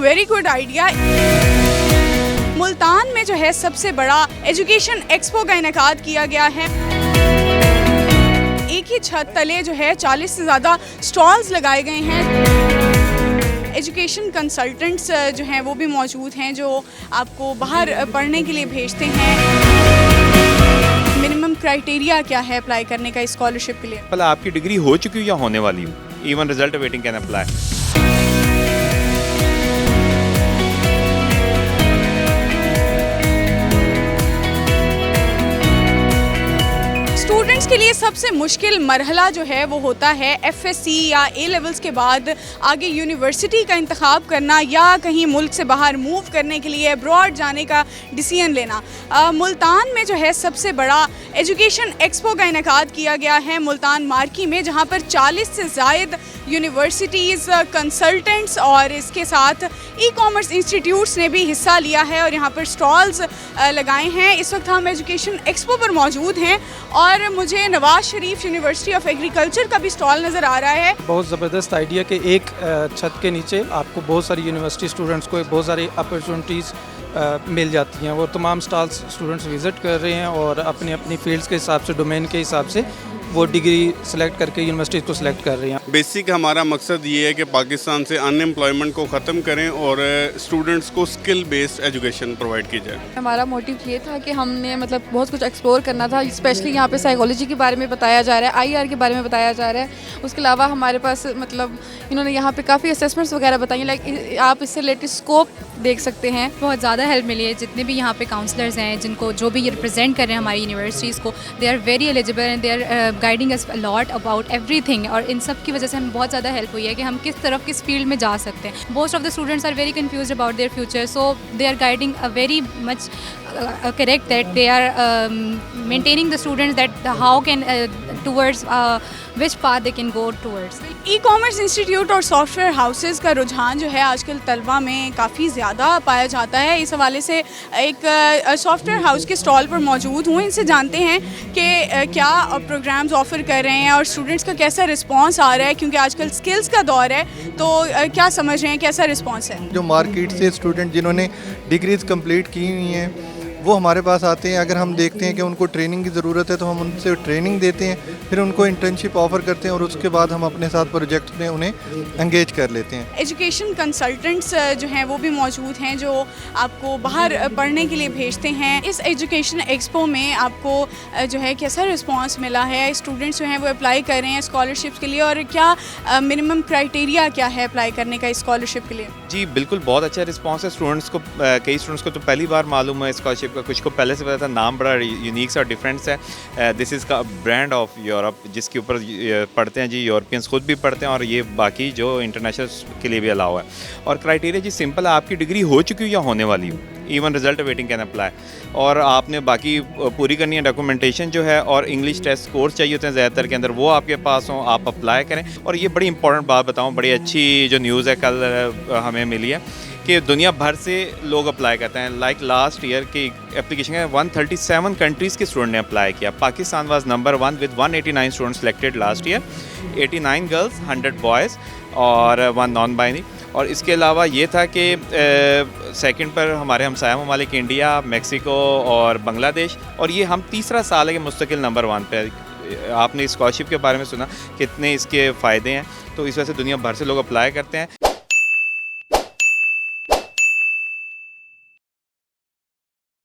Very good idea. Multan में जो है सबसे बड़ा एजुकेशन एक्सपो का इनेकाद किया गया है। एक ही छत तले जो है 40 से ज़्यादा स्टॉल्स लगाए गए हैं। एजुकेशन कंसल्टेंट्स जो हैं वो भी मौजूद हैं जो आपको बाहर पढ़ने के लिए भेजते हैं। मिनिमम क्राइटेरिया क्या है अप्लाई करने का स्कॉलरशिप के लिए? भला आपकी डिग्री हो चुकी हो या होने वाली हो, even result waiting can apply. Students के लिए सबसे मुश्किल मरहला जो है वो होता है FSC या A लेवल्स के बाद आगे यूनिवर्सिटी का इंतखाब करना या कहीं मुल्क से बाहर मूव करने के लिए अब्रॉड जाने का डिसीजन लेना। मुल्तान में जो है सबसे बड़ा एजुकेशन एक्सपो का इनेकाद किया गया है मुल्तान मार्की में, जहाँ पर 40 से ज़ायद यूनिवर्सिटीज़, कंसल्टेंट्स और इसके साथ ई-कॉमर्स इंस्टीट्यूट्स ने भी हिस्सा लिया है और यहाँ पर स्टॉल्स लगाए हैं। इस वक्त हम एजुकेशन एक्सपो पर मौजूद हैं और मुझे Nawaz Sharif university of agriculture का भी स्टॉल नज़र आ रहा है। बहुत ज़बरदस्त आइडिया कि एक छत के नीचे आपको बहुत सारी यूनिवर्सिटी स्टूडेंट्स को बहुत सारी अपॉर्चुनिटीज़ मिल जाती हैं। वो तमाम स्टॉल्स स्टूडेंट्स विज़िट कर रहे हैं और अपनी अपनी फील्ड्स के हिसाब से, डोमेन के हिसाब से वो डिग्री सेलेक्ट करके यूनिवर्सिटीज़ को सिलेक्ट कर रहे हैं। बेसिक हमारा मकसद ये है कि पाकिस्तान से अनएम्प्लॉयमेंट को ख़त्म करें और स्टूडेंट्स को स्किल बेस्ड एजुकेशन प्रोवाइड की जाए। हमारा मोटिव ये था कि हमने मतलब बहुत कुछ एक्सप्लोर करना था, स्पेशली यहाँ पे साइकोलॉजी के बारे में बताया जा रहा है, IR के बारे में बताया जा रहा है। उसके अलावा हमारे पास मतलब इन्होंने यहाँ पे काफ़ी असेसमेंट्स वगैरह बताई, लाइक आप इससे रिलेटेड स्कोप देख सकते हैं। बहुत ज़्यादा हेल्प मिली है। जितने भी यहाँ पे काउंसलर्स हैं जिनको जो भी ये रिप्रेजेंट कर रहे हैं हमारी यूनिवर्सिटीज़ को, they are very eligible and they are guiding us a lot about everything. और इन सब की वजह से हमें बहुत ज़्यादा हेल्प हुई है कि हम किस तरफ किस फील्ड में जा सकते हैं। Most of the students are very confused about their future, so they are guiding a very much correct that they are maintaining the students that how can towards which path they can go towards. Ecommerce institute और software houses का रुझान जो है आजकल तलबा में काफ़ी ज़्यादा पाया जाता है। इस हवाले से एक सॉफ्टवेयर हाउस के स्टॉल पर मौजूद हूँ, इनसे जानते हैं कि क्या प्रोग्राम्स ऑफ़र कर रहे हैं और स्टूडेंट्स का कैसा रिस्पांस आ रहा है, क्योंकि आजकल स्किल्स का दौर है। तो क्या समझ रहे हैं, कैसा रिस्पांस है? जो मार्केट से स्टूडेंट जिन्होंने डिग्रीज़ कंप्लीट की हुई हैं वो हमारे पास आते हैं। अगर हम देखते हैं कि उनको ट्रेनिंग की ज़रूरत है तो हम उनसे ट्रेनिंग देते हैं, फिर उनको इंटर्नशिप ऑफ़र करते हैं और उसके बाद हम अपने साथ प्रोजेक्ट में उन्हें एंगेज कर लेते हैं। एजुकेशन कंसल्टेंट्स जो हैं वो भी मौजूद हैं जो आपको बाहर पढ़ने के लिए भेजते हैं। इस एजुकेशन एक्सपो में आपको जो है कैसा रिस्पांस मिला है? स्टूडेंट्स जो हैं वो अप्लाई कर रहे हैं स्कॉलरशिप के लिए, और क्या मिनिमम क्राइटेरिया क्या है अप्लाई करने का स्कॉलरशिप के लिए? जी बिल्कुल, बहुत अच्छा रिस्पांस है स्टूडेंट्स को। कई स्टूडेंट्स को तो पहली बार मालूम है स्कॉलरशिप का, कुछ को पहले से पता था। नाम बड़ा यूनिक सा डिफरेंस है। दिस इज़ का ब्रांड ऑफ यूरोप, जिसके ऊपर पढ़ते हैं जी यूरोपियंस खुद भी पढ़ते हैं और ये बाकी जो इंटरनेशनल के लिए भी अलाउ है। और क्राइटेरिया जी सिंपल है, आपकी डिग्री हो चुकी हो या होने वाली हो, even result waiting can apply. और आपने बाकी पूरी करनी है डॉक्यूमेंटेशन जो है, और इंग्लिश टेस्ट कोर्स चाहिए होते हैं ज़्यादातर के अंदर, वो आपके पास हो, आप अप्लाई करें। और ये बड़ी इंपॉर्टेंट बात बताऊँ, बड़ी अच्छी जो न्यूज़ है कल हमें मिली है कि दुनिया भर से लोग अप्लाई करते हैं। लाइक लास्ट ईयर की एप्लीकेशन है 137 कंट्रीज़ के स्टूडेंट ने अप्लाई किया। Pakistan was number 1 with 189 students selected last year, 89 girls, 100 boys और 1 नॉन बाइनरी। और इसके अलावा ये था कि सेकंड पर हमारे हमसाया ममालिक इंडिया, मेक्सिको और बांग्लादेश, और ये हम तीसरा साल है कि मुस्तकिल नंबर 1 पे। आपने स्कॉलरशिप के बारे में सुना कितने इसके फ़ायदे हैं, तो इस वजह से दुनिया भर से लोग अप्लाई करते हैं।